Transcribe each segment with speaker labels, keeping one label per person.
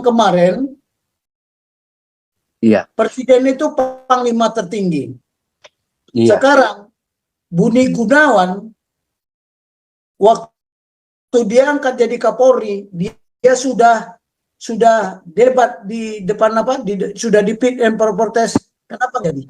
Speaker 1: kemarin,
Speaker 2: Iya.
Speaker 1: presiden itu panglima tertinggi.
Speaker 2: Iya.
Speaker 1: Sekarang Budi Gunawan, waktu dia angkat jadi Kapolri, dia sudah debat di depan sudah di fit and proper test. Kenapa jadi?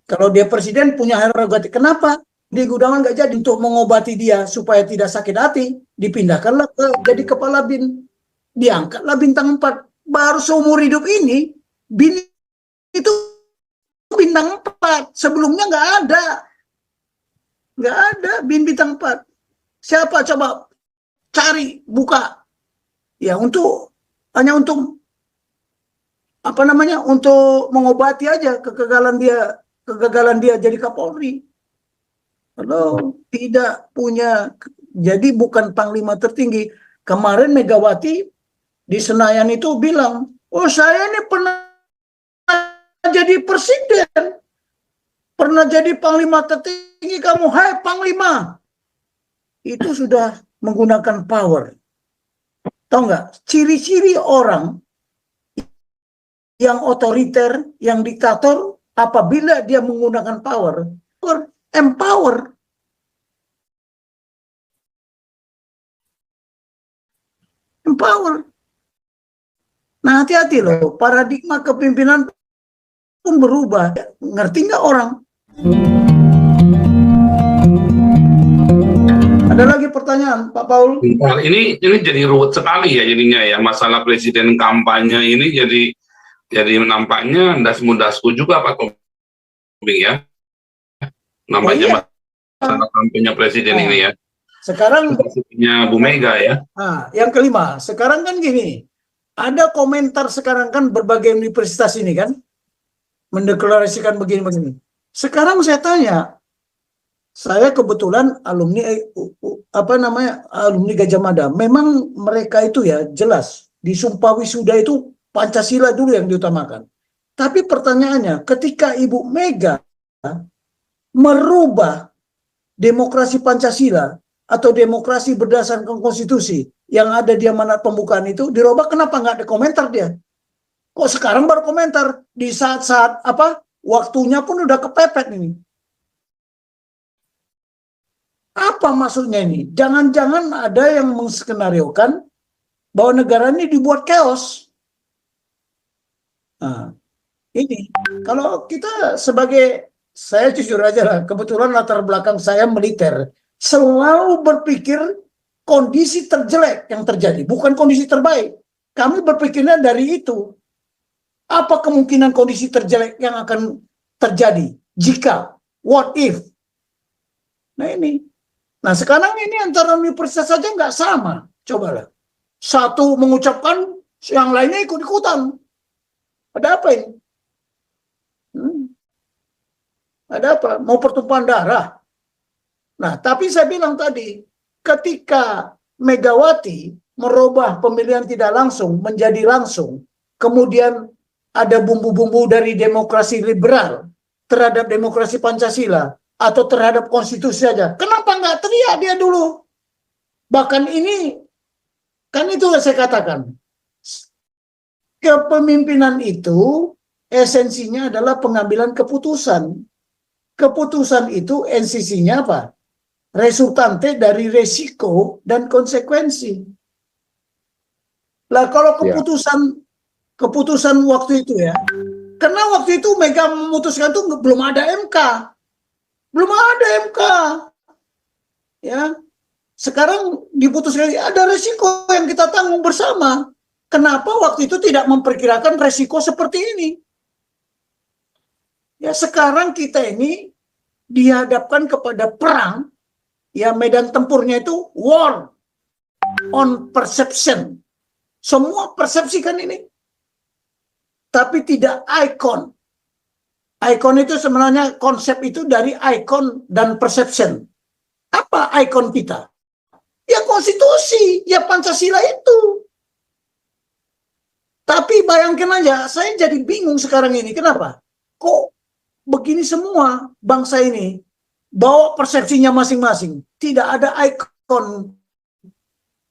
Speaker 1: Kalau dia presiden punya prerogatif, kenapa Budi Gunawan nggak jadi untuk mengobati dia supaya tidak sakit hati? Dipindahkanlah jadi kepala bin, diangkatlah bintang 4. Baru seumur hidup ini bin itu bintang 4, sebelumnya nggak ada bin bintang 4. Siapa coba cari buka ya, hanya untuk untuk mengobati aja kegagalan dia jadi Kapolri. Kalau tidak punya, jadi bukan panglima tertinggi. Kemarin Megawati di Senayan itu bilang, oh saya ini pernah jadi presiden, pernah jadi panglima tertinggi kamu, hai panglima. Itu sudah menggunakan power. Tahu nggak? Ciri-ciri orang yang otoriter, yang diktator, apabila dia menggunakan power, empower. Nah, hati-hati loh, paradigma kepemimpinan pun berubah. Ngerti nggak orang? Ada lagi pertanyaan, Pak Paul?
Speaker 3: Ini jadi ruwet sekali ya jadinya ya, masalah presiden kampanye ini jadi nampaknya das-mudasku juga Pak Tobing ya. Nampaknya masalah kampanye presiden ini ya.
Speaker 1: Sekarang
Speaker 3: Bu Mega ya.
Speaker 1: Nah, yang kelima, sekarang kan gini, ada komentar sekarang kan berbagai universitas ini kan mendeklarasikan begini-begini. Sekarang saya tanya, saya kebetulan alumni alumni Gajah Mada. Memang mereka itu ya jelas di Sumpah Wisuda itu Pancasila dulu yang diutamakan. Tapi pertanyaannya, ketika Ibu Mega merubah demokrasi Pancasila atau demokrasi berdasarkan konstitusi yang ada di amanat pembukaan itu dirubah, kenapa nggak ada komentar dia? Kok sekarang baru komentar di saat-saat waktunya pun udah kepepet ini? Apa maksudnya ini? Jangan-jangan ada yang menskenariokan bahwa negara ini dibuat chaos. Nah, ini kalau kita saya jujur aja lah, kebetulan latar belakang saya militer, selalu berpikir kondisi terjelek yang terjadi, bukan kondisi terbaik. Kami berpikirnya dari itu. Apa kemungkinan kondisi terjelek yang akan terjadi jika, what if? Nah ini. Nah sekarang ini antara universitas saja nggak sama. Cobalah. Satu mengucapkan, yang lainnya ikut-ikutan. Ada apa ini? Ada apa? Mau pertumpahan darah? Nah, tapi saya bilang tadi, ketika Megawati merubah pemilihan tidak langsung menjadi langsung, kemudian ada bumbu-bumbu dari demokrasi liberal terhadap demokrasi Pancasila atau terhadap konstitusi saja, kenapa nggak teriak dia dulu? Bahkan ini, kan itu yang saya katakan, kepemimpinan itu esensinya adalah pengambilan keputusan. Keputusan itu esensinya apa? Resultante dari resiko dan konsekuensi. Lah kalau keputusan waktu itu ya, karena waktu itu Mega memutuskan itu belum ada MK. Ya. Sekarang diputuskan ada resiko yang kita tanggung bersama. Kenapa waktu itu tidak memperkirakan resiko seperti ini? Ya sekarang kita ini dihadapkan kepada perang, ya medan tempurnya itu war on perception. Semua persepsikan ini. Tapi tidak icon. Icon itu sebenarnya konsep itu dari icon dan perception. Apa icon kita? Ya konstitusi, ya Pancasila itu. Tapi bayangkan aja, saya jadi bingung sekarang ini. Kenapa? Kok begini semua bangsa ini bawa persepsinya masing-masing. Tidak ada ikon.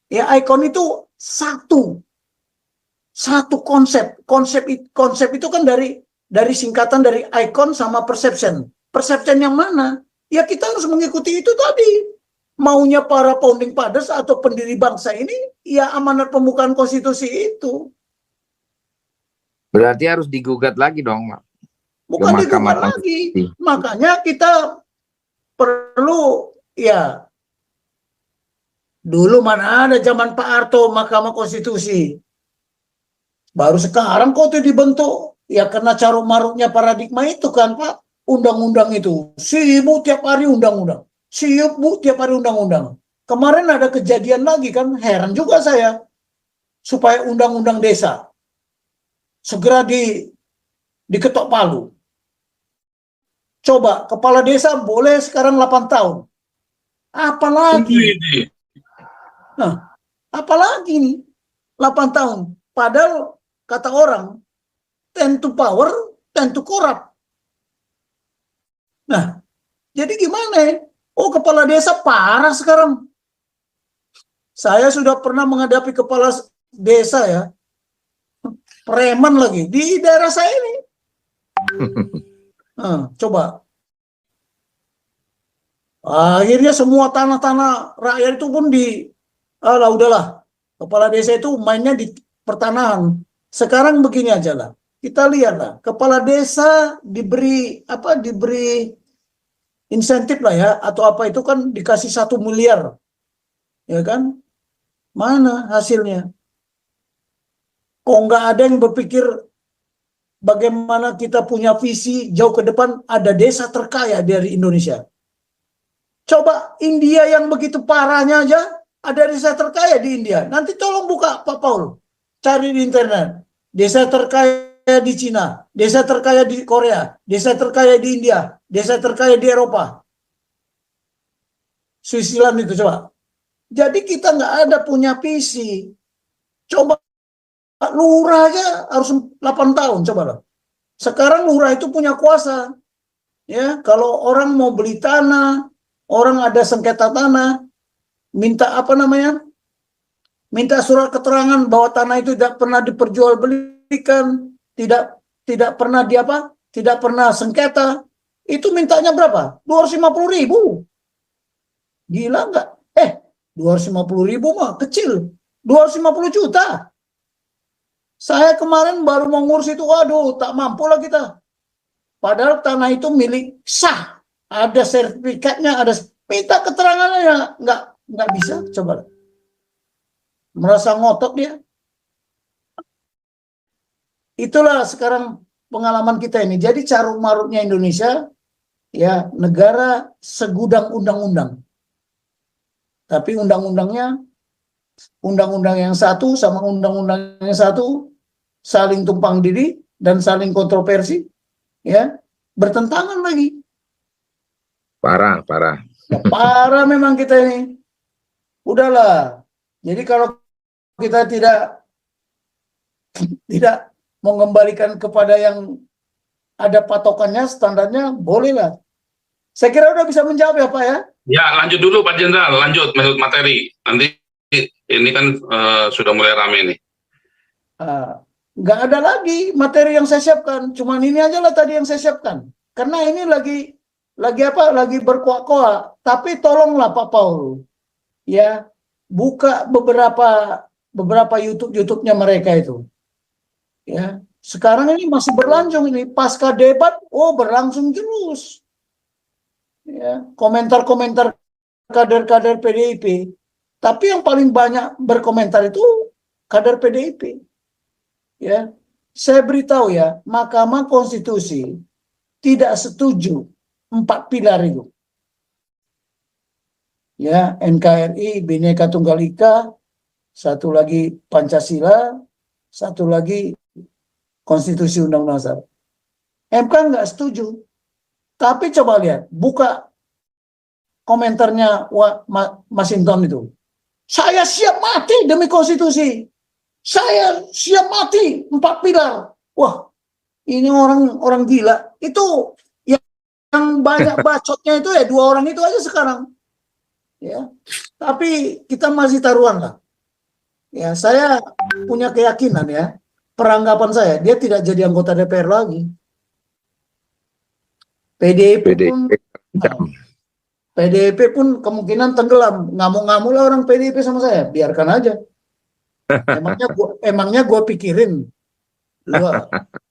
Speaker 1: Ya ikon itu satu. satu konsep. Konsep itu kan dari singkatan dari icon sama perception. Perception yang mana? Ya kita harus mengikuti itu tadi. Maunya para founding fathers atau pendiri bangsa ini, ya amanat pembukaan konstitusi itu.
Speaker 2: Berarti harus digugat lagi dong, Pak.
Speaker 1: Bukan
Speaker 2: Ke
Speaker 1: digugat
Speaker 2: Mahkamah
Speaker 1: lagi.
Speaker 2: Konstitusi.
Speaker 1: Makanya kita perlu, ya, dulu mana ada zaman Pak Harto Mahkamah Konstitusi. Baru sekarang kok itu dibentuk. Ya karena caruk maruknya paradigma itu kan Pak. Undang-undang itu. Sibuk tiap hari undang-undang. Sibuk tiap hari undang-undang. Kemarin ada kejadian lagi kan. Heran juga saya. Supaya undang-undang desa segera diketok palu. Coba, kepala desa boleh sekarang 8 tahun. Apalagi? Nah, apalagi nih 8 tahun. Padahal kata orang, 10 to power, 10 to corrupt. Nah, jadi gimana? Oh, kepala desa parah sekarang. Saya sudah pernah menghadapi kepala desa ya, preman lagi di daerah saya ini. Nah, coba. Akhirnya semua tanah-tanah rakyat itu pun udahlah. Kepala desa itu mainnya di pertanahan. Sekarang begini aja lah. Kita lihatlah, kepala desa diberi insentif lah ya, atau apa itu kan dikasih 1 miliar. Ya kan? Mana hasilnya? Kok nggak ada yang berpikir bagaimana kita punya visi jauh ke depan, ada desa terkaya dari Indonesia. Coba India yang begitu parahnya aja, ada desa terkaya di India. Nanti tolong buka Pak Paul, cari di internet. Desa terkaya di Cina, desa terkaya di Korea, desa terkaya di India, desa terkaya di Eropa. Switzerland itu coba. Jadi kita nggak ada punya visi. Coba lurah aja harus 8 tahun, coba lah. Sekarang lurah itu punya kuasa. Ya, kalau orang mau beli tanah, orang ada sengketa tanah, minta minta surat keterangan bahwa tanah itu tidak pernah diperjualbelikan, tidak pernah tidak pernah sengketa. Itu mintanya berapa? 250.000. Gila nggak? 250.000 mah kecil. 250 juta. Saya kemarin baru mau ngurus itu, waduh, tak mampu lah kita. Padahal tanah itu milik sah. Ada sertifikatnya, ada minta keterangannya, nggak bisa. Coba. Merasa ngotot dia. Itulah sekarang pengalaman kita ini. Jadi carut marutnya Indonesia, ya negara segudang undang-undang. Tapi undang-undangnya, undang-undang yang satu sama undang-undang yang satu saling tumpang tindih dan saling kontroversi, ya bertentangan lagi.
Speaker 2: Parah.
Speaker 1: Ya, parah memang kita ini. Udahlah. Jadi kalau kita tidak mengembalikan kepada yang ada patokannya, standarnya, bolehlah. Saya kira udah bisa menjawab ya Pak ya.
Speaker 3: Ya, lanjut dulu Pak Jenderal, lanjut materi. Nanti ini kan sudah mulai rame nih.
Speaker 1: Nggak ada lagi materi yang saya siapkan, cuman ini aja lah tadi yang saya siapkan. Karena ini lagi berkuak-kuak. Tapi tolonglah Pak Paul, ya buka beberapa YouTube-nya mereka itu. Ya, sekarang ini masih berlangsung ini pasca debat, berlangsung terus. Ya, komentar-komentar kader-kader PDIP. Tapi yang paling banyak berkomentar itu kader PDIP. Ya, saya beritahu ya, Mahkamah Konstitusi tidak setuju 4 pilar itu. Ya, NKRI, Bhinneka Tunggal Ika, satu lagi Pancasila, satu lagi Konstitusi Undang-Undang Dasar. MK nggak setuju. Tapi coba lihat, buka komentarnya Mas Hinton itu. Saya siap mati demi konstitusi. Saya siap mati 4 pilar. Wah, ini orang gila. Itu yang banyak bacotnya itu ya 2 orang itu aja sekarang. Ya. Tapi kita masih taruhan lah. Ya, saya punya keyakinan ya. peranggapan saya, dia tidak jadi anggota DPR lagi. PDIP pun,
Speaker 2: PDIP
Speaker 1: PDIP pun kemungkinan tenggelam. Ngamuk-ngamuk lah orang PDIP sama saya, biarkan aja. Emangnya gua pikirin.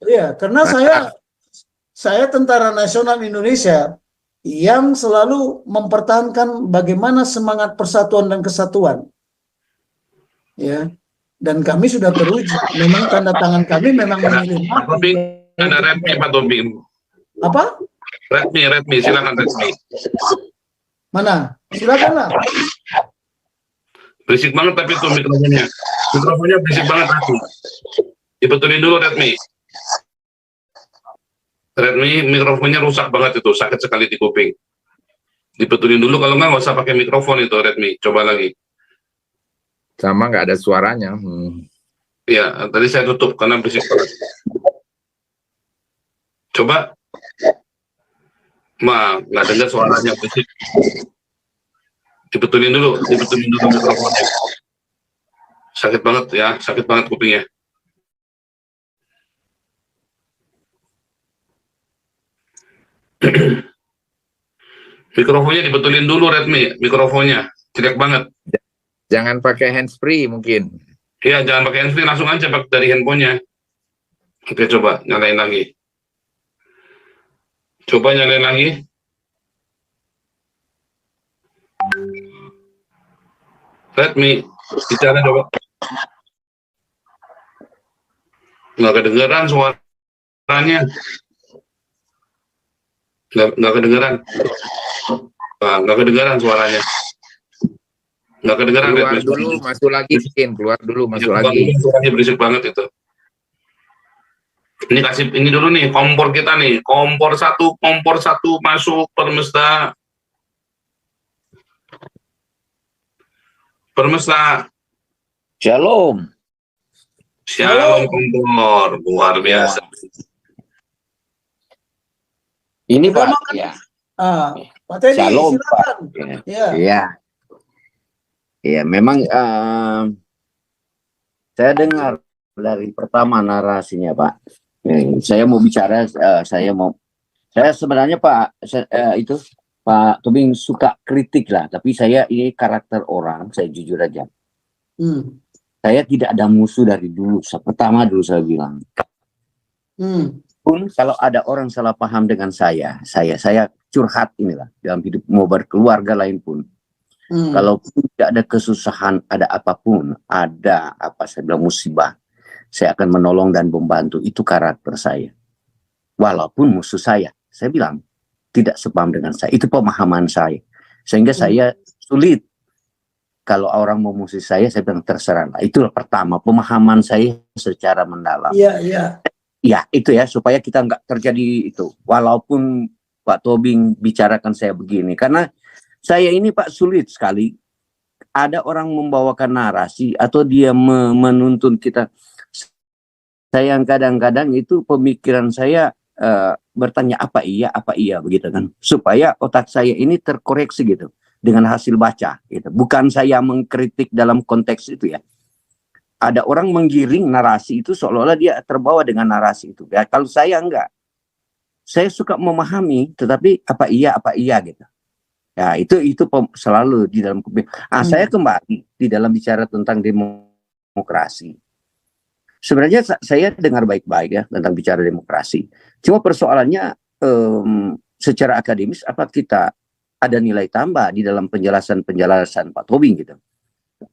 Speaker 1: Iya, karena saya tentara nasional Indonesia yang selalu mempertahankan bagaimana semangat persatuan dan kesatuan. Ya. Dan kami sudah teruji. Memang tanda tangan kami memang mengirim.
Speaker 3: Pak Tobing, ada Redmi Pak Tobing.
Speaker 1: Apa?
Speaker 3: Redmi, silakan Redmi.
Speaker 1: Mana? Silakanlah.
Speaker 3: Berisik banget tapi tuh mikrofonnya. Mikrofonnya berisik banget Redmi. Dibetulin dulu Redmi. Redmi, mikrofonnya rusak banget itu, sakit sekali di kuping. Dibetulin dulu, kalau nggak usah pakai mikrofon itu Redmi. Coba lagi.
Speaker 2: sama nggak ada suaranya.
Speaker 3: Iya, tadi saya tutup karena berisik banget. Coba. Nggak dengar suaranya berisik. Dibetulin dulu mikrofonnya. Sakit banget ya, sakit banget kupingnya. Mikrofonnya dibetulin dulu Redmi, mikrofonnya jelek banget.
Speaker 2: Jangan pakai handsfree mungkin.
Speaker 3: Iya, jangan pakai handsfree, langsung aja pakai dari handphonenya. Oke, coba nyalain lagi. Coba nyalain lagi. Redmi, bicara coba. Nggak kedengeran suaranya. Nggak kedengeran. Nggak kedengeran suaranya. Nggak kedengeran.
Speaker 2: Keluar
Speaker 3: Redmi.
Speaker 2: dulu, masuk lagi mungkin. Keluar dulu, masuk
Speaker 3: Keluar
Speaker 2: lagi.
Speaker 3: dulu, suaranya berisik banget itu. Ini kasih ini dulu nih, kompor kita nih. Kompor satu masuk Permesta. Permesta.
Speaker 4: Shalom.
Speaker 3: Shalom kompor, luar biasa.
Speaker 4: Ini
Speaker 1: Udah
Speaker 4: Pak,
Speaker 1: makan?
Speaker 4: ya.
Speaker 1: Pak Teddy,
Speaker 4: Shalom,
Speaker 1: silakan.
Speaker 4: Ya.
Speaker 1: Ya.
Speaker 4: Iya. Iya, memang saya dengar dari pertama narasinya Pak. Saya mau bicara, saya sebenarnya Pak, itu Pak Tobing suka kritik lah, tapi saya ini karakter orang, saya jujur aja. Saya tidak ada musuh dari dulu. Pertama dulu saya bilang. Pun kalau ada orang salah paham dengan saya curhat inilah dalam hidup, mau berkeluarga lain pun. Kalau tidak ada kesusahan, ada apapun, ada apa saya bilang musibah, saya akan menolong dan membantu. Itu karakter saya. Walaupun musuh saya bilang tidak sepaham dengan saya. Itu pemahaman saya. Sehingga saya sulit. Kalau orang memusuhi saya bilang terserah. Itulah pertama, pemahaman saya secara mendalam.
Speaker 1: Iya, iya.
Speaker 4: Ya, itu ya, supaya kita nggak terjadi itu. Walaupun Pak Tobing bicarakan saya begini. Karena saya ini Pak sulit sekali. Ada orang membawakan narasi atau dia menuntun kita. Saya kadang-kadang itu pemikiran saya bertanya apa iya begitu kan. Supaya otak saya ini terkoreksi gitu. Dengan hasil baca gitu. Bukan saya mengkritik dalam konteks itu ya. Ada orang menggiring narasi itu seolah-olah dia terbawa dengan narasi itu. Ya, kalau saya enggak. Saya suka memahami tetapi apa iya gitu. Ya, itu selalu di dalam saya kembali di dalam bicara tentang demokrasi. Sebenarnya saya dengar baik-baik ya tentang bicara demokrasi. Cuma persoalannya secara akademis apa kita ada nilai tambah di dalam penjelasan Pak Tobing gitu.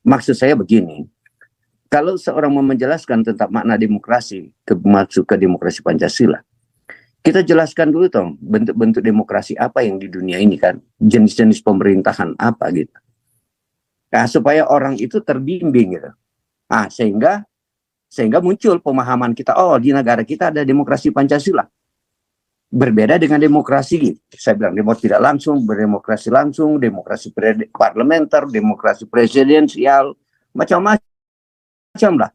Speaker 4: Maksud saya begini, kalau seorang mau menjelaskan tentang makna demokrasi, masuk ke demokrasi Pancasila, kita jelaskan dulu dong bentuk-bentuk demokrasi apa yang di dunia ini kan, jenis-jenis pemerintahan apa gitu. Nah, supaya orang itu terbimbing gitu. Sehingga muncul pemahaman kita, oh di negara kita ada demokrasi Pancasila. Berbeda dengan demokrasi, saya bilang demokrasi tidak langsung, berdemokrasi langsung, demokrasi parlementer, demokrasi presidensial, macam-macam lah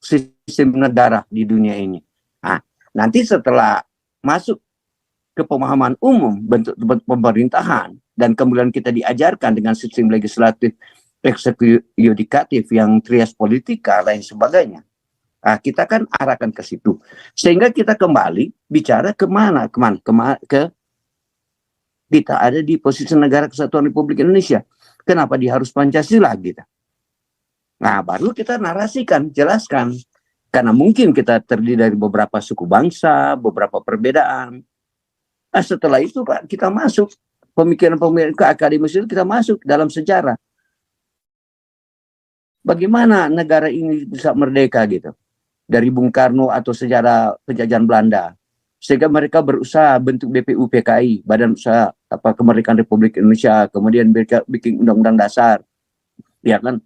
Speaker 4: sistem negara di dunia ini. Nah, nanti setelah masuk ke pemahaman umum bentuk pemerintahan dan kemudian kita diajarkan dengan sistem legislatif, eksekutif, yudikatif yang trias politika lain sebagainya. Nah, kita kan arahkan ke situ. Sehingga kita kembali bicara kemana? Ke kita ada di posisi negara kesatuan Republik Indonesia. Kenapa dia harus Pancasila gitu? Nah, baru kita narasikan, jelaskan. Karena mungkin kita terdiri dari beberapa suku bangsa, beberapa perbedaan. Nah, setelah itu Pak, kita masuk pemikiran-pemikiran ke akademis itu, kita masuk dalam sejarah. Bagaimana negara ini bisa merdeka gitu dari Bung Karno atau sejarah penjajahan Belanda, sehingga mereka berusaha bentuk BPU PKI, Badan Usaha Kemerdekaan Republik Indonesia, kemudian bikin undang-undang dasar, ya kan,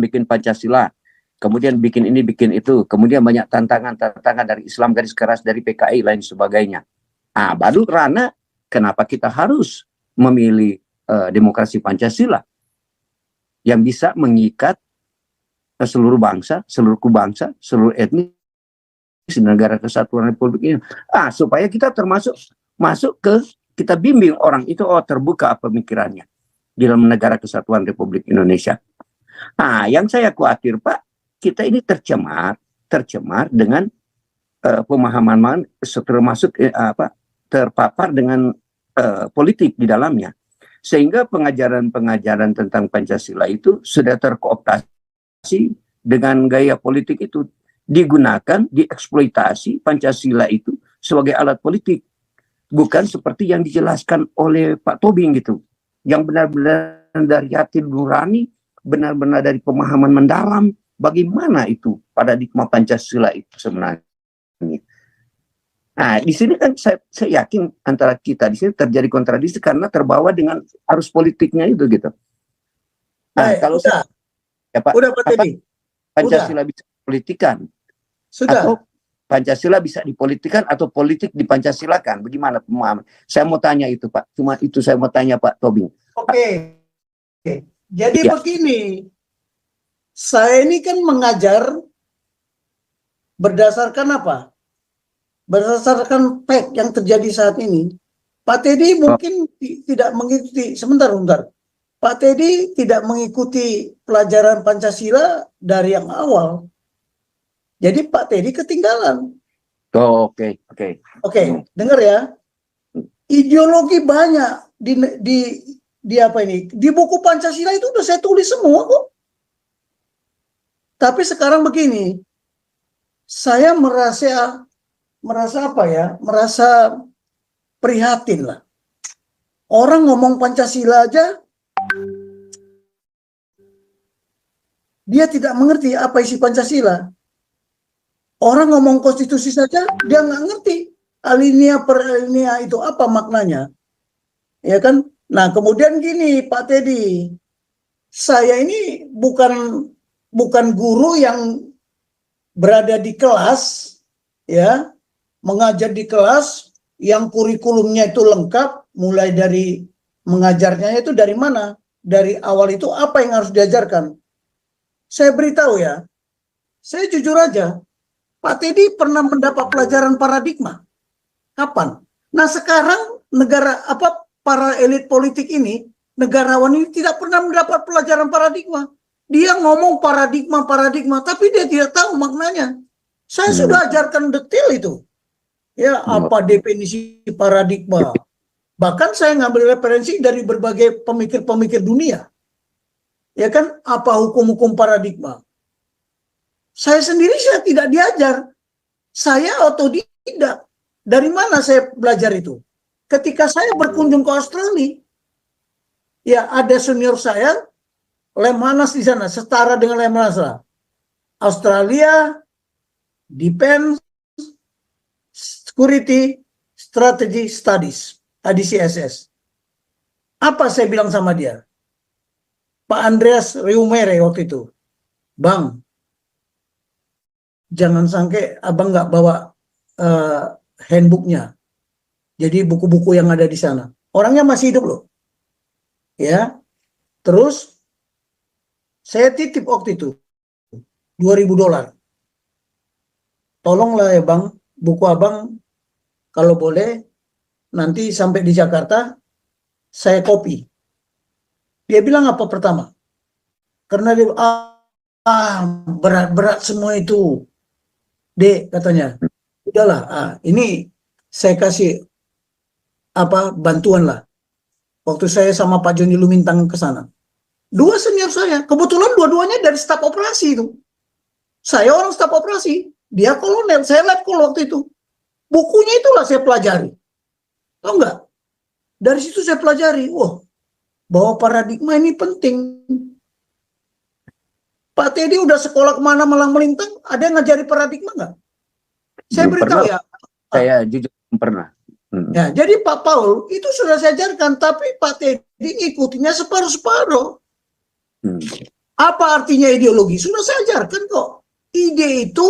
Speaker 4: bikin Pancasila, kemudian bikin ini bikin itu, kemudian banyak tantangan dari Islam garis keras, dari PKI lain sebagainya. Ah, baru karena kenapa kita harus memilih demokrasi Pancasila yang bisa mengikat seluruh bangsa, seluruh bangsa, seluruh etnis di negara kesatuan Republik ini. Supaya kita masuk ke, kita bimbing orang itu terbuka pemikirannya di dalam negara kesatuan Republik Indonesia. Yang saya khawatir Pak, kita ini tercemar dengan pemahaman termasuk terpapar dengan politik di dalamnya, sehingga pengajaran tentang Pancasila itu sudah terkooptasi dengan gaya politik itu, digunakan, dieksploitasi Pancasila itu sebagai alat politik, bukan seperti yang dijelaskan oleh Pak Tobing gitu, yang benar-benar dari hati nurani, benar-benar dari pemahaman mendalam bagaimana itu paradigma Pancasila itu sebenarnya. Nah, di sini kan saya yakin antara kita di sini terjadi kontradiksi karena terbawa dengan arus politiknya itu gitu. Kalau
Speaker 1: udah.
Speaker 4: Ya, Pak,
Speaker 1: Udah Pak Teddy.
Speaker 4: Pancasila bisa dipolitikan?
Speaker 1: Sudah.
Speaker 4: Atau Pancasila bisa dipolitikan atau politik dipancasilakan? Bagaimana pemahaman? Saya mau tanya itu Pak. Cuma itu saya mau tanya Pak Tobing.
Speaker 1: Oke. Jadi
Speaker 4: Ya.
Speaker 1: begini. Saya ini kan mengajar berdasarkan apa? Berdasarkan fact yang terjadi saat ini. Pak Teddy mungkin tidak mengikuti. Sebentar. Pak Teddy tidak mengikuti pelajaran Pancasila dari yang awal. Jadi Pak Teddy ketinggalan.
Speaker 4: Oke.
Speaker 1: Dengar ya. Ideologi banyak di apa ini? Di buku Pancasila itu udah saya tulis semua kok. Tapi sekarang begini. Saya merasa apa ya? Merasa prihatin lah. Orang ngomong Pancasila aja dia tidak mengerti apa isi Pancasila. Orang ngomong konstitusi saja dia nggak ngerti alinea per alinea itu apa maknanya, ya kan? Nah kemudian gini Pak Teddy, saya ini bukan guru yang berada di kelas, ya, mengajar di kelas yang kurikulumnya itu lengkap, mulai dari mengajarnya itu dari mana, dari awal itu apa yang harus diajarkan. Saya beritahu ya, saya jujur aja, Pak Teddy pernah mendapat pelajaran paradigma. Kapan? Nah sekarang para elit politik ini, negarawan ini tidak pernah mendapat pelajaran paradigma. Dia ngomong paradigma, tapi dia tidak tahu maknanya. Saya sudah ajarkan detail itu. Ya, apa definisi paradigma. Bahkan saya ngambil referensi dari berbagai pemikir-pemikir dunia. Ya kan, apa hukum-hukum paradigma. Saya sendiri tidak diajar. Saya otodidak. Dari mana saya belajar itu? Ketika saya berkunjung ke Australia, ya ada senior saya, Lemhanas di sana, setara dengan Lemhanas lah. Australia, Defense, Security, Strategy Studies, ADCSS. Apa saya bilang sama dia? Pak Andreas Riumere waktu itu, Bang, jangan sampai abang nggak bawa handbooknya. Jadi buku-buku yang ada di sana. Orangnya masih hidup loh. Ya. Terus saya titip waktu itu $2.000. Tolonglah ya Bang, buku abang kalau boleh nanti sampai di Jakarta saya copy. Dia bilang apa pertama? Karena dia berat-berat semua itu. Dek, katanya, udahlah, ini saya kasih bantuan lah. Waktu saya sama Pak Joni Lumintang ke sana. Dua senior saya, kebetulan dua-duanya dari staf operasi itu. Saya orang staf operasi, dia kolonel, saya letkol waktu itu. Bukunya itulah saya pelajari. Tahu nggak? Dari situ saya pelajari, bahwa paradigma ini penting. Pak Teddy udah sekolah kemana malang melintang, ada yang ngajari paradigma nggak? Saya
Speaker 4: Belum
Speaker 1: beritahu
Speaker 4: pernah.
Speaker 1: ya.
Speaker 4: Saya jujur belum pernah.
Speaker 1: Ya, jadi Pak Paul itu sudah saya ajarkan, tapi Pak Teddy ngikutinya separuh-separuh. Apa artinya ideologi? Sudah saya ajarkan kok. Ide itu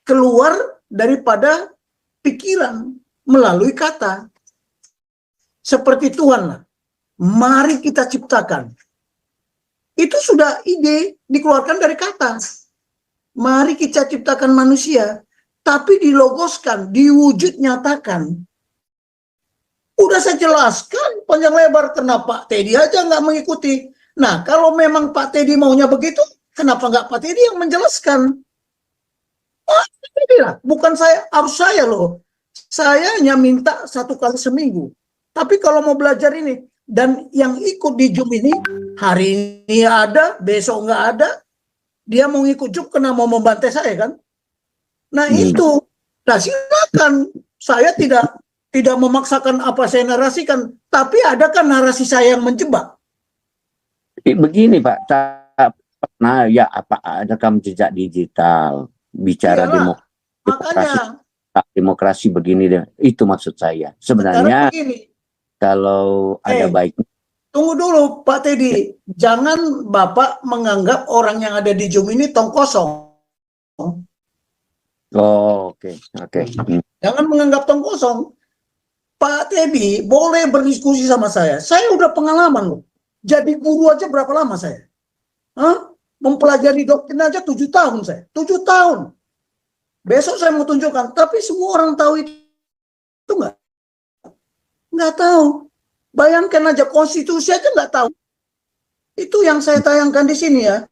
Speaker 1: keluar daripada pikiran melalui kata. Seperti Tuhan lah. Mari kita ciptakan. Itu sudah ide dikeluarkan dari kata. Mari kita ciptakan manusia. Tapi dilogoskan, diwujud nyatakan. Udah saya jelaskan panjang lebar, kenapa Teddy aja nggak mengikuti. Nah, kalau memang Pak Teddy maunya begitu, kenapa nggak Pak Teddy yang menjelaskan? Bukan saya, harus saya loh. Saya hanya minta 1 kali seminggu. Tapi kalau mau belajar ini, dan yang ikut di Zoom ini, hari ini ada, besok nggak ada, dia mau ngikut Zoom karena mau membantai saya kan? Nah itu, nah silakan. Saya tidak memaksakan apa saya narasikan, tapi adakah narasi saya yang menjebak?
Speaker 4: Begini Pak, nah ya apa ada rekam jejak digital, bicara demokrasi begini deh. Itu maksud saya. Sebenarnya kalau ada baiknya.
Speaker 1: Tunggu dulu Pak Teddy, jangan Bapak menganggap orang yang ada di Zoom ini tong kosong.
Speaker 4: Oke.
Speaker 1: Jangan menganggap tong kosong. Pak Teddy boleh berdiskusi sama saya. Saya udah pengalaman loh. Jadi guru aja berapa lama saya? Mempelajari doktrin aja 7 tahun saya. 7 tahun. Besok saya mau tunjukkan. Tapi semua orang tahu itu nggak? Nggak tahu. Bayangkan aja konstitusi aja nggak tahu. Itu yang saya tayangkan di sini ya.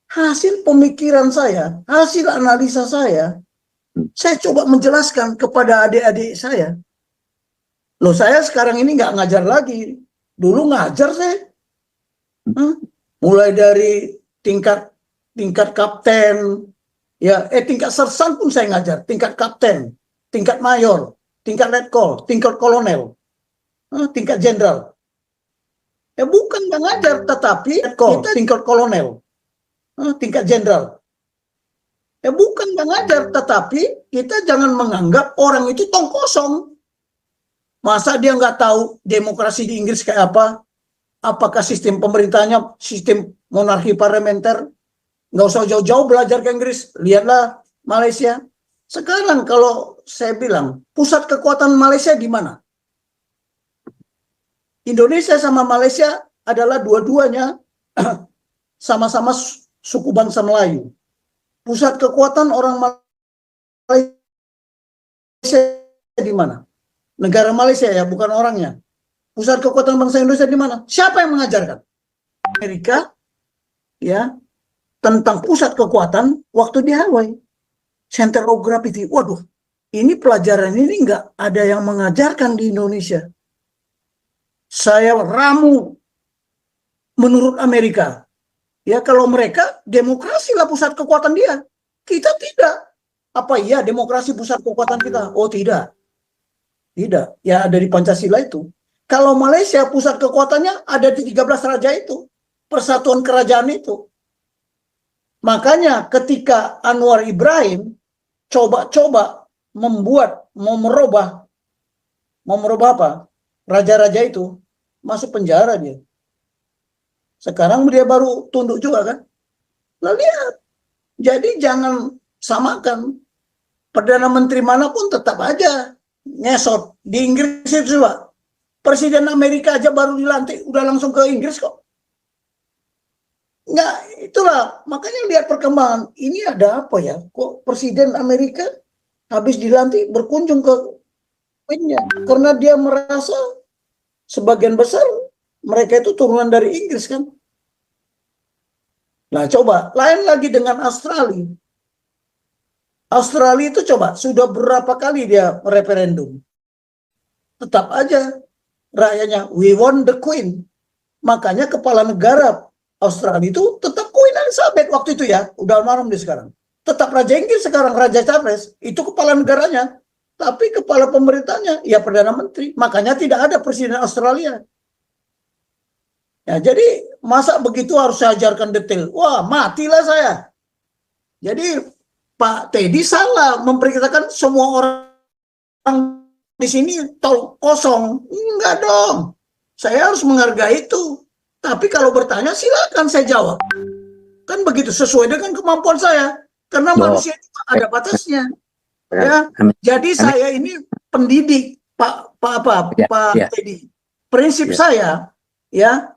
Speaker 1: Hasil pemikiran saya, hasil analisa saya coba menjelaskan kepada adik-adik saya. Loh, saya sekarang ini nggak ngajar lagi. Dulu ngajar saya. Mulai dari tingkat kapten, ya, tingkat sersan pun saya ngajar. Tingkat kapten, tingkat mayor, tingkat letkol, tingkat kolonel, tingkat jenderal. Ya bukan nggak ngajar, tetapi kita tingkat kolonel, tingkat jenderal. Ya bukan nggak ngajar, tetapi kita jangan menganggap orang itu tong kosong. Masa dia nggak tahu demokrasi di Inggris kayak apa? Apakah sistem pemerintahnya sistem monarki parlementer? Nggak usah jauh-jauh belajar ke Inggris. Lihatlah Malaysia. Sekarang kalau saya bilang, pusat kekuatan Malaysia di mana? Indonesia sama Malaysia adalah dua-duanya sama-sama suku bangsa Melayu. Pusat kekuatan orang Malaysia di mana? Negara Malaysia ya, bukan orangnya. Pusat kekuatan bangsa Indonesia di mana? Siapa yang mengajarkan? Amerika, ya, tentang pusat kekuatan waktu di Hawaii. Center of Gravity. Waduh, ini pelajaran ini nggak ada yang mengajarkan di Indonesia. Saya ramu menurut Amerika. Ya, kalau mereka demokrasi lah pusat kekuatan dia. Kita tidak. Apa iya demokrasi pusat kekuatan kita? Oh tidak. Tidak. Ya ada di Pancasila itu. Kalau Malaysia pusat kekuatannya ada di 13 raja itu. Persatuan kerajaan itu. Makanya ketika Anwar Ibrahim coba-coba membuat, mau merubah apa? Raja-raja itu masuk penjara dia. Sekarang dia baru tunduk juga kan. Nah lihat. Jadi jangan samakan. Perdana Menteri manapun tetap aja ngesot. Di Inggris itu Pak. Presiden Amerika aja baru dilantik udah langsung ke Inggris kok. Nggak, itulah. Makanya lihat perkembangan. Ini ada apa ya? Kok Presiden Amerika habis dilantik berkunjung ke Queen-nya? Karena dia merasa sebagian besar mereka itu turunan dari Inggris kan. Nah coba, lain lagi dengan Australia. Australia itu coba sudah berapa kali dia referendum, tetap aja rakyatnya we want the Queen. Makanya kepala negara Australia itu tetap Queen Elizabeth waktu itu ya, udah malam dia sekarang. Tetap Raja Inggris sekarang, Raja Charles itu kepala negaranya, tapi kepala pemerintahnya ya Perdana Menteri. Makanya tidak ada presiden Australia. Ya, jadi masa begitu harus saya ajarkan detail? Wah, matilah saya. Jadi Pak Teddy salah memperkirakan semua orang di sini tol kosong. Enggak dong. Saya harus menghargai itu. Tapi kalau bertanya silakan saya jawab. Kan begitu sesuai dengan kemampuan saya. Karena manusia itu ada batasnya. Ya. Jadi saya ini pendidik Pak Teddy. Prinsip saya ya,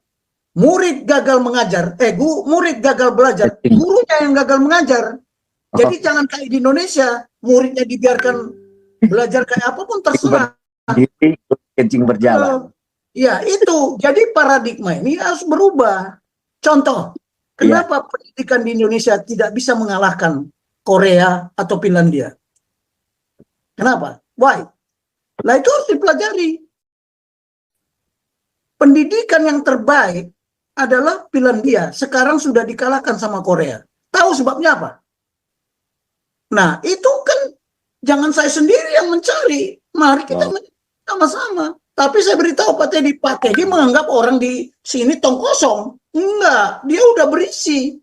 Speaker 1: murid gagal mengajar, murid gagal belajar, gurunya yang gagal mengajar. Jadi jangan kayak di Indonesia, muridnya dibiarkan belajar kayak apapun terserah.
Speaker 4: Kencing berjalan.
Speaker 1: Ya itu, jadi paradigma ini harus berubah. Contoh, kenapa pendidikan di Indonesia tidak bisa mengalahkan Korea atau Finlandia? Kenapa? Why? Nah itu harus dipelajari. Pendidikan yang terbaik adalah Finlandia. Sekarang sudah dikalahkan sama Korea. Tahu sebabnya apa? Nah, itu kan jangan saya sendiri yang mencari. Mari kita sama-sama. Tapi saya beritahu Pak Teddy menganggap orang di sini tong kosong. Enggak, dia udah berisi.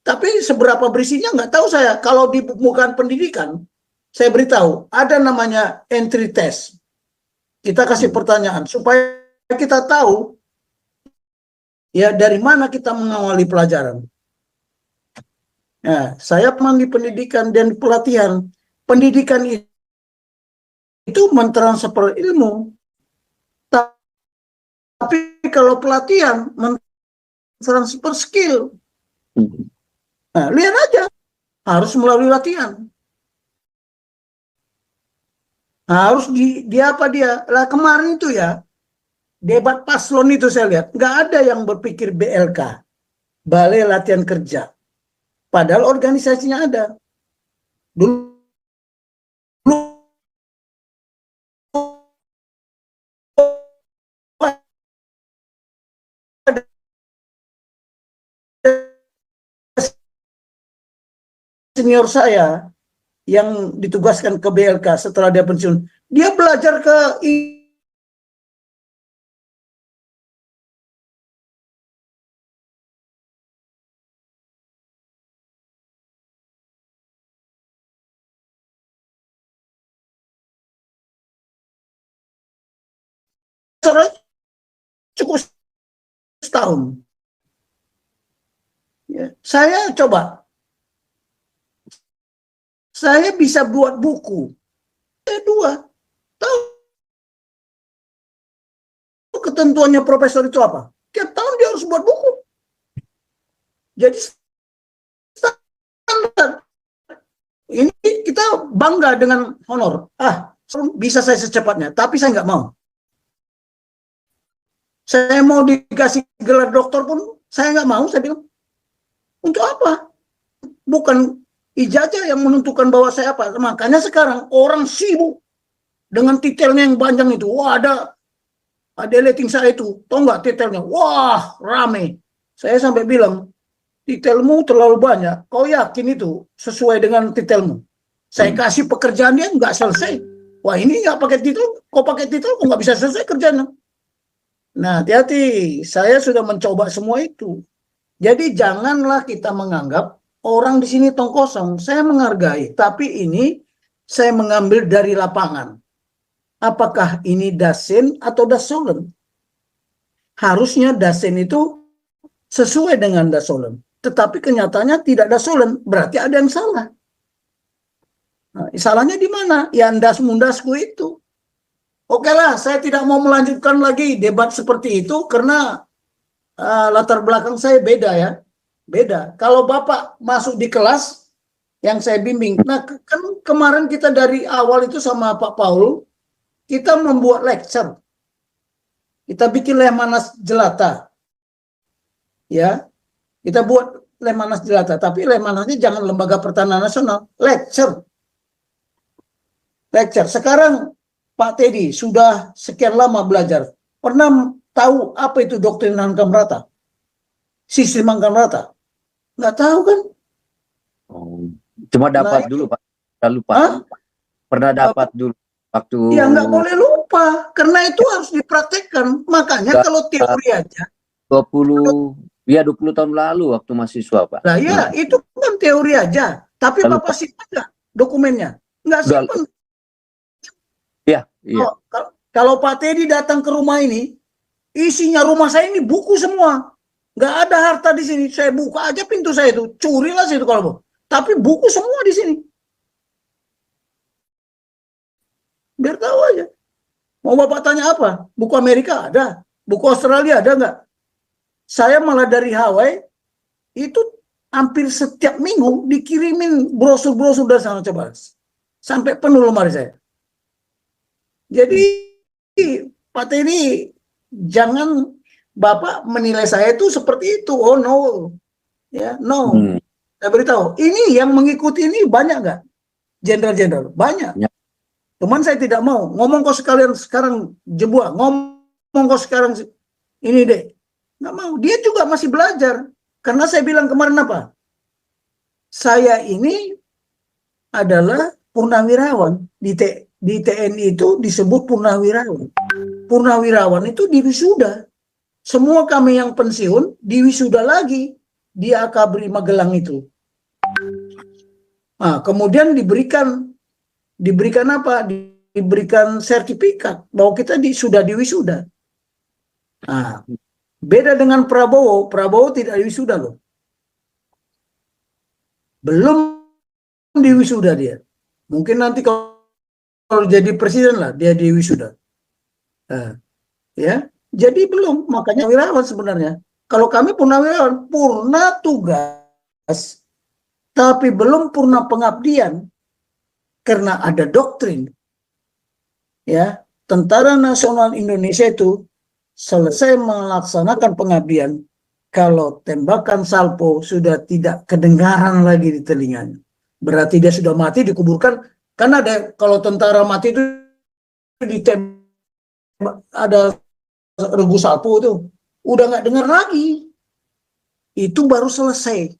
Speaker 1: Tapi seberapa berisinya nggak tahu saya. Kalau di bukan pendidikan, saya beritahu, ada namanya entry test. Kita kasih pertanyaan supaya kita tahu ya dari mana kita mengawali pelajaran. Nah, saya di pendidikan dan pelatihan. Pendidikan itu mentransfer ilmu. Tapi kalau pelatihan mentransfer skill. Nah, lihat aja. Harus melalui latihan. Harus dia lah kemarin itu ya, debat paslon itu saya lihat, nggak ada yang berpikir BLK, Balai Latihan Kerja. Padahal organisasinya ada. Dulu senior saya yang ditugaskan ke BLK setelah dia pensiun, dia belajar ke cukup setahun. Ya, saya bisa buat buku. Dua. Tahu ketentuannya profesor itu apa? Tiap tahun dia harus buat buku. Jadi standar. Ini kita bangga dengan honor. Bisa saya secepatnya, tapi saya nggak mau. Saya mau dikasih gelar doktor pun saya nggak mau. Saya bilang, untuk apa? Bukan ijazah yang menentukan bahwa saya apa. Makanya sekarang orang sibuk dengan titelnya yang panjang itu. Wah, ada letting saya itu. Tahu nggak titelnya? Wah, rame. Saya sampai bilang, titelmu terlalu banyak. Kau yakin itu sesuai dengan titelmu? Saya kasih pekerjaan dia nggak selesai. Wah, ini nggak pakai titel. Kau pakai titel, kok nggak bisa selesai kerjanya. Nah, hati-hati. Saya sudah mencoba semua itu. Jadi janganlah kita menganggap orang di sini tong kosong. Saya menghargai, tapi ini saya mengambil dari lapangan. Apakah ini Dasen atau Dasolen? Harusnya Dasen itu sesuai dengan Dasolen. Tetapi kenyataannya tidak Dasolen. Berarti ada yang salah. Nah, salahnya di mana? Ya ndas-mundasku itu. Oke lah, saya tidak mau melanjutkan lagi debat seperti itu karena latar belakang saya beda ya. Beda. Kalau Bapak masuk di kelas yang saya bimbing. Nah, kan kemarin kita dari awal itu sama Pak Paul, kita membuat lecture. Kita bikin Lemhanas Jelata. Ya. Kita buat Lemhanas Jelata, tapi Lemhanasnya jangan Lembaga Pertahanan Nasional, lecture. lecture. Sekarang Pak Teddy sudah sekian lama belajar. Pernah tahu apa itu doktrin Hankam Rata? Sistem Hankam Rata? Nggak tahu kan?
Speaker 4: Oh. Cuma dapat
Speaker 1: Nah,
Speaker 4: dulu Pak. Saya lupa.
Speaker 1: Hah?
Speaker 4: Pernah dapat dulu waktu
Speaker 1: Ya nggak boleh lupa, karena itu harus dipraktekkan. Makanya kalau teori aja,
Speaker 4: 20 ya 20 tahun lalu waktu mahasiswa Pak.
Speaker 1: lah ya itu kan teori aja. Tapi
Speaker 4: Saya
Speaker 1: Bapak
Speaker 4: lupa.
Speaker 1: simpan nggak dokumennya? Nggak
Speaker 4: Udah.
Speaker 1: simpan.
Speaker 4: Iya, iya.
Speaker 1: Kalau Pak Teddy datang ke rumah ini, isinya rumah saya ini buku semua. Nggak ada harta di sini. Saya buka aja pintu saya itu, curilah situ kalau mau. Tapi buku semua di sini. Biar tahu aja. Mau Bapak tanya apa? Buku Amerika ada, buku Australia ada nggak? Saya malah dari Hawaii itu hampir setiap minggu dikirimin brosur-brosur dari sana, coba sampai penuh lemari saya. Jadi Pak Teddy, jangan Bapak menilai saya itu seperti itu. Oh no, ya no. Saya beritahu, ini yang mengikuti ini banyak nggak? Jenderal-jenderal banyak.
Speaker 4: Ya.
Speaker 1: Cuman saya tidak mau ngomong kok sekalian sekarang jebuah, ngomong kok sekarang ini deh. Nggak mau. Dia juga masih belajar. Karena saya bilang kemarin apa? Saya ini adalah purnawirawan. Di TNI itu disebut purnawirawan. Purnawirawan itu diwisuda. Semua kami yang pensiun diwisuda lagi di Akabri Magelang itu. Nah, kemudian diberikan apa? Diberikan sertifikat bahwa kita sudah diwisuda. Nah, beda dengan Prabowo. Prabowo tidak diwisuda loh. Belum diwisuda dia. Mungkin nanti kalau jadi presiden lah dia diwisuda. Ya, jadi belum. Makanya wirawan sebenarnya. Kalau kami purnawirawan, purna tugas, tapi belum purna pengabdian. Karena ada doktrin, ya, Tentara Nasional Indonesia itu selesai melaksanakan pengabdian, kalau tembakan salpo sudah tidak kedengaran lagi di telinganya, berarti dia sudah mati, dikuburkan. Kan ada kalau tentara mati itu ditembak, ada regu salpo itu, udah nggak dengar lagi, itu baru selesai.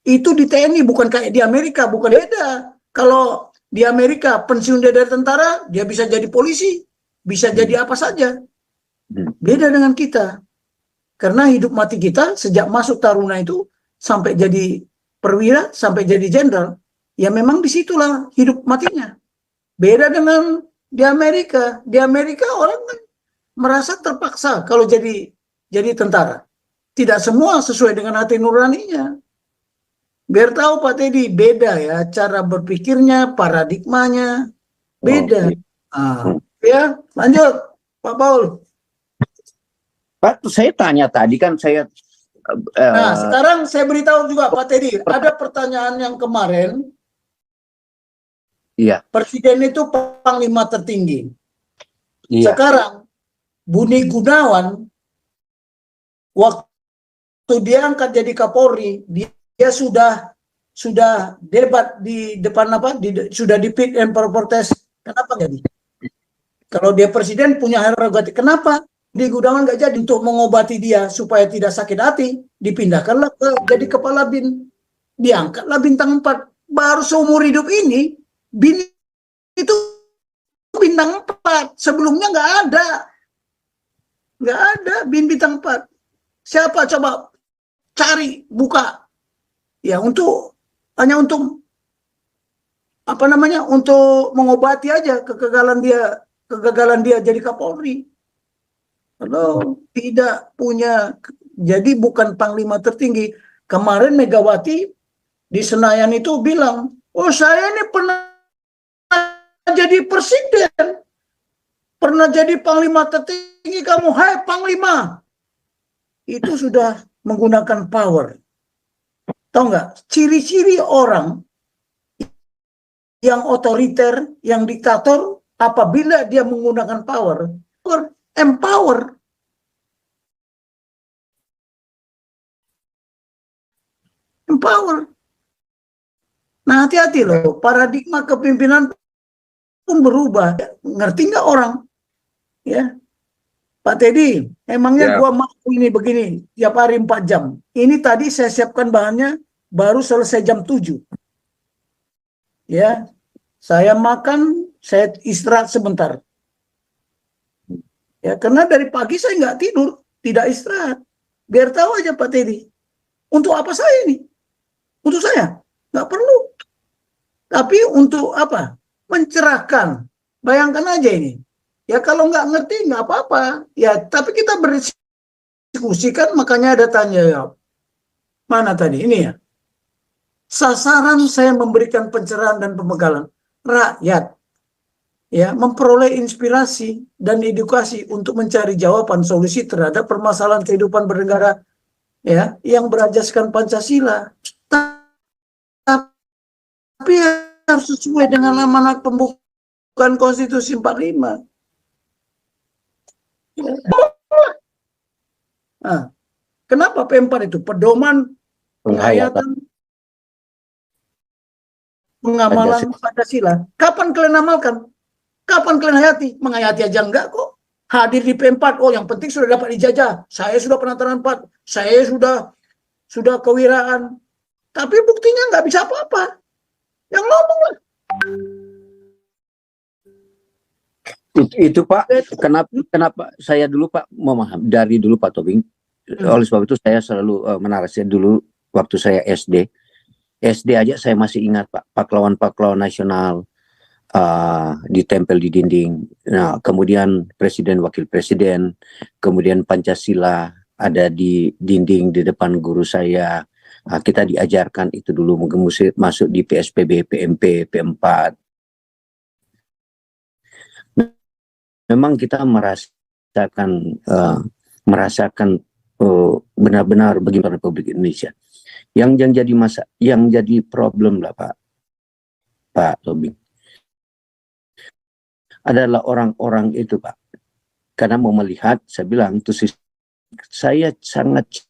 Speaker 1: Itu di TNI, bukan kayak di Amerika, bukan beda. Kalau di Amerika pensiun dia dari tentara, dia bisa jadi polisi, bisa jadi apa saja. Beda dengan kita. Karena hidup mati kita sejak masuk taruna itu sampai jadi perwira, sampai jadi jenderal, ya memang disitulah hidup matinya. Beda dengan di Amerika. Di Amerika orang kan merasa terpaksa kalau jadi tentara. Tidak semua sesuai dengan hati nuraninya. Biar tahu Pak Teddy, beda ya cara berpikirnya, paradigmanya beda. Ya, lanjut Pak Paul.
Speaker 4: Pak, saya tanya tadi kan saya.
Speaker 1: Nah, sekarang saya beritahu juga Pak Teddy, ada pertanyaan yang kemarin.
Speaker 4: Iya.
Speaker 1: Presiden itu panglima tertinggi.
Speaker 4: Iya.
Speaker 1: Sekarang Budi Gunawan, waktu dia angkat jadi Kapolri, dia sudah debat di depan apa? Sudah di fit and proper test. Kenapa jadi? Kalau dia presiden punya prerogatif, kenapa Budi Gunawan nggak jadi untuk mengobati dia supaya tidak sakit hati? Dipindahkanlah jadi kepala bin, diangkatlah bintang 4. Baru seumur hidup ini bin itu bintang 4. Sebelumnya nggak ada bin bintang 4. Siapa coba cari buka? Ya hanya untuk apa namanya, untuk mengobati aja kegagalan dia jadi Kapolri. Kalau tidak punya, jadi bukan panglima tertinggi. Kemarin Megawati di Senayan itu bilang, oh saya ini pernah jadi presiden, pernah jadi panglima tertinggi kamu, hai panglima. Itu sudah menggunakan power. Tahu nggak? Ciri-ciri orang yang otoriter, yang diktator, apabila dia menggunakan power, empower. Nah, hati-hati loh, paradigma kepemimpinan pun berubah. Ngerti nggak orang? Ya, Pak Teddy, emangnya
Speaker 2: Ya.
Speaker 1: gua mau ini begini tiap hari 4 jam. Ini tadi saya siapkan bahannya baru selesai jam 7. Ya, saya makan, saya istirahat sebentar. Ya, karena dari pagi saya nggak tidur, tidak istirahat. Biar tahu aja Pak Teddy. Untuk apa saya ini? Untuk saya? Nggak perlu. Tapi untuk apa? Mencerahkan. Bayangkan aja ini. Ya kalau nggak ngerti nggak apa-apa. Ya tapi kita berdiskusi kan, makanya ada tanya jawab. Mana tadi? Ini ya. Sasaran saya memberikan pencerahan dan pembekalan rakyat. Ya, memperoleh inspirasi dan edukasi untuk mencari jawaban solusi terhadap permasalahan kehidupan bernegara ya yang berajaskan Pancasila. Tapi harus sesuai dengan amanat pembukaan Konstitusi 45. Nah, kenapa P4 itu? Pedoman penghayatan pengamalan Pancasila. Kapan kalian amalkan? Kapan kalian hayati? Menghayati aja enggak kok. Hadir di P4, oh yang penting sudah dapat ijazah. Saya sudah penataran 4. Saya sudah kewiraan. Tapi buktinya nggak bisa apa-apa. Yang ngomong lah.
Speaker 4: Itu Pak, kenapa saya dulu Pak memahami dari dulu Pak Tobing. Oleh sebab itu saya selalu menarasi dulu waktu saya SD. SD aja saya masih ingat Pak, pahlawan-pahlawan nasional ditempel di dinding. Nah, kemudian presiden, wakil presiden, kemudian Pancasila ada di dinding di depan guru saya. Kita diajarkan itu dulu, mungkin masuk di PSPB, PMP, P4. Memang kita merasakan benar-benar bagaimana Republik Indonesia. Yang jadi problem lah Pak Tobing, adalah orang-orang itu Pak, karena mau melihat, saya bilang itu saya sangat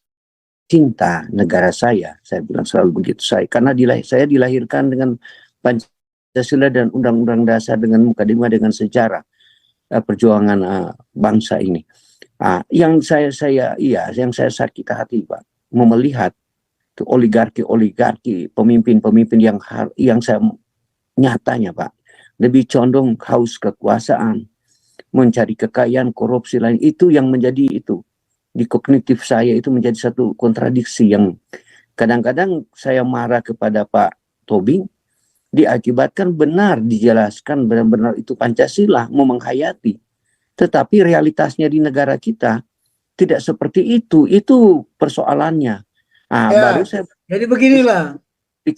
Speaker 4: cinta negara saya bilang selalu begitu karena saya dilahirkan dengan Pancasila dan Undang-Undang Dasar, dengan mukadimah, dengan sejarah perjuangan bangsa ini. Yang saya sakit hati Pak, melihat oligarki, pemimpin-pemimpin yang saya nyatanya Pak lebih condong haus kekuasaan, mencari kekayaan, korupsi lain. Itu yang menjadi itu di kognitif saya, itu menjadi satu kontradiksi yang kadang-kadang saya marah kepada Pak Tobing, diakibatkan benar dijelaskan benar-benar itu Pancasila mau menghayati, tetapi realitasnya di negara kita tidak seperti itu persoalannya. Baru
Speaker 1: jadi beginilah,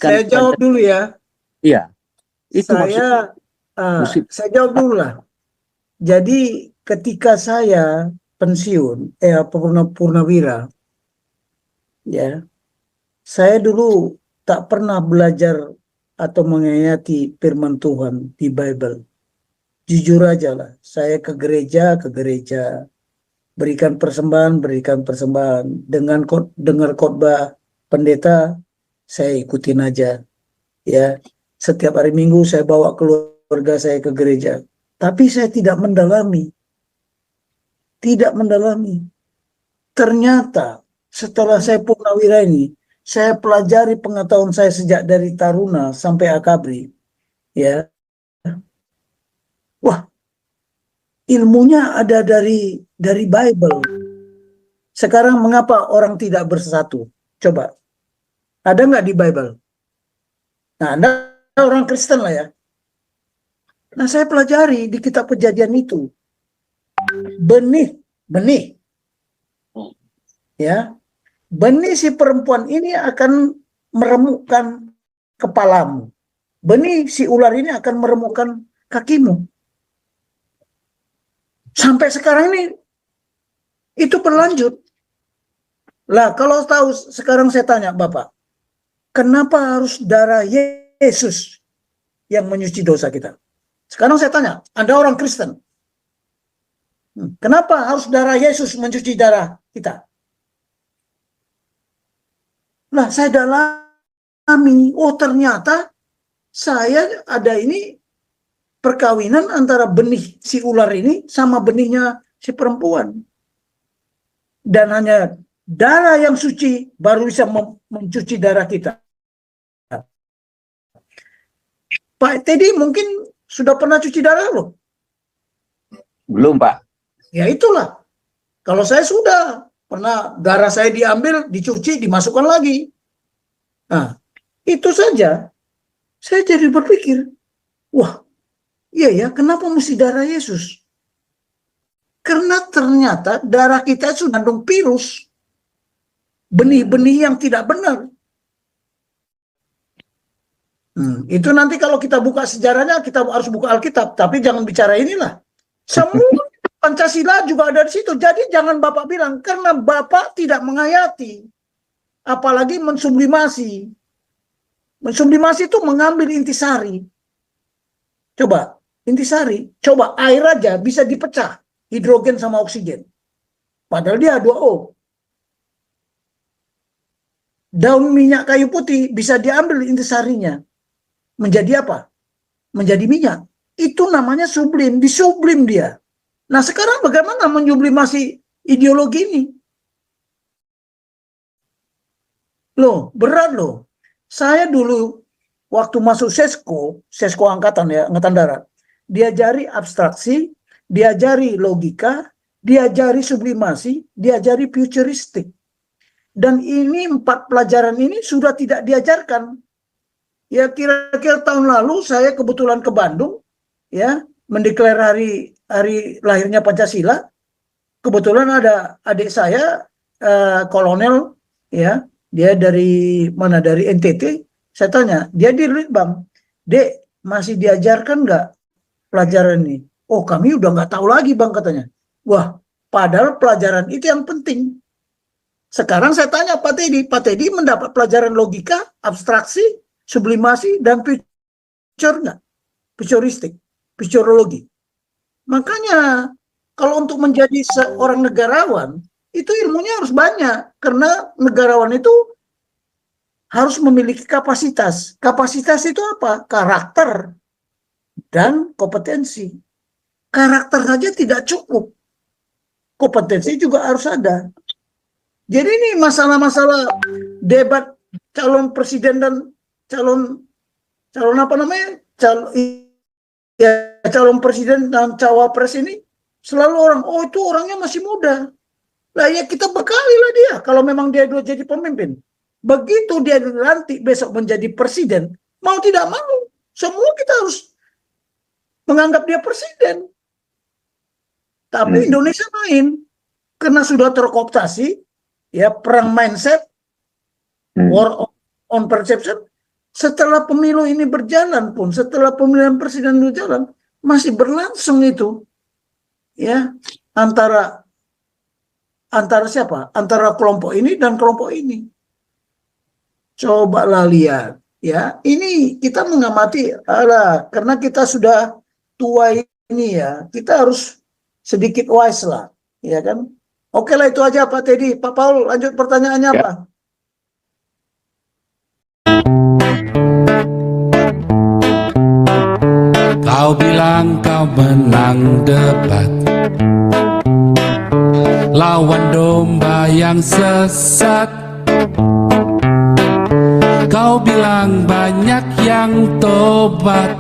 Speaker 1: saya jawab dulu ya. Iya, itu saya jawab dulu lah. Jadi ketika saya pensiun, purnawira, ya, saya dulu tak pernah belajar atau menghayati firman Tuhan di Bible. Jujur aja lah, saya ke gereja, berikan persembahan, dengar khotbah pendeta, saya ikutin aja. Ya, setiap hari Minggu saya bawa keluarga saya ke gereja. Tapi saya tidak mendalami. Ternyata setelah saya purnawira ini, saya pelajari pengetahuan saya sejak dari taruna sampai akabri. Ya. Wah, ilmunya ada dari Bible. Sekarang mengapa orang tidak bersatu? Coba. Ada nggak di Bible? Nah, Anda orang Kristen lah ya. Nah, saya pelajari di kitab Kejadian itu. Benih. Ya. Benih si perempuan ini akan meremukkan kepalamu. Benih si ular ini akan meremukkan kakimu. Sampai sekarang ini itu berlanjut. Lah, kalau tahu, sekarang saya tanya Bapak, kenapa harus darah Yesus yang menyuci dosa kita? Sekarang saya tanya, Anda orang Kristen, kenapa harus darah Yesus mencuci darah kita? Nah, saya dalami, oh ternyata saya ada ini perkawinan antara benih si ular ini sama benihnya si perempuan. Dan hanya darah yang suci baru bisa mencuci darah kita. Pak Teddy mungkin sudah pernah cuci darah loh.
Speaker 4: Belum, Pak.
Speaker 1: Ya itulah. Kalau saya sudah pernah, darah saya diambil, dicuci, dimasukkan lagi. Nah, itu saja. Saya jadi berpikir, wah, iya ya, kenapa mesti darah Yesus? Karena ternyata darah kita sudah mengandung virus. Benih-benih yang tidak benar. Itu nanti kalau kita buka sejarahnya, kita harus buka Alkitab. Tapi jangan bicara inilah. Semua Pancasila juga ada di situ. Jadi jangan Bapak bilang, karena Bapak tidak menghayati. Apalagi mensublimasi. Mensublimasi itu mengambil intisari. Coba, intisari. Coba air aja bisa dipecah. Hidrogen sama oksigen. Padahal dia H2O. Daun minyak kayu putih bisa diambil intisarinya. Menjadi apa? Menjadi minyak. Itu namanya sublim. Disublim dia. Nah sekarang bagaimana menyublimasi ideologi ini? Loh, berat loh. Saya dulu waktu masuk Sesko angkatan ya, angkatan darat. Diajari abstraksi, diajari logika, diajari sublimasi, diajari futuristik. Dan ini 4 pelajaran ini sudah tidak diajarkan. Ya kira-kira tahun lalu saya kebetulan ke Bandung, ya mendeklar hari lahirnya Pancasila. Kebetulan ada adik saya kolonel, ya dia dari mana, dari NTT. Saya tanya, dia di Litbang, Dek masih diajarkan nggak pelajaran ini? Oh kami udah nggak tahu lagi Bang, katanya. Wah padahal pelajaran itu yang penting. Sekarang saya tanya Pak Teddy mendapat pelajaran logika, abstraksi, sublimasi, dan futuristik, futurologi. Makanya kalau untuk menjadi seorang negarawan, itu ilmunya harus banyak. Karena negarawan itu harus memiliki kapasitas. Kapasitas itu apa? Karakter dan kompetensi. Karakter saja tidak cukup. Kompetensi juga harus ada. Jadi ini masalah-masalah debat calon presiden dan calon apa namanya? Calon presiden dan cawapres ini selalu orang, oh itu orangnya masih muda. Lah ya kita bekalilah dia kalau memang dia dulu jadi pemimpin. Begitu dia nanti besok menjadi presiden, mau tidak mau, semua kita harus menganggap dia presiden. Tapi Indonesia main karena sudah terkooptasi, ya perang mindset, war on perception. Setelah pemilu ini berjalan pun, setelah pemilihan presiden berjalan, masih berlangsung itu, ya antara siapa? Antara kelompok ini dan kelompok ini. Cobalah lihat, ya ini kita mengamati, karena kita sudah tua ini ya, kita harus sedikit wise lah, ya kan? Oke lah itu aja Pak Teddy. Pak Paul lanjut pertanyaannya apa?
Speaker 5: Kau bilang kau menang debat, lawan domba yang sesat. Kau bilang banyak yang tobat,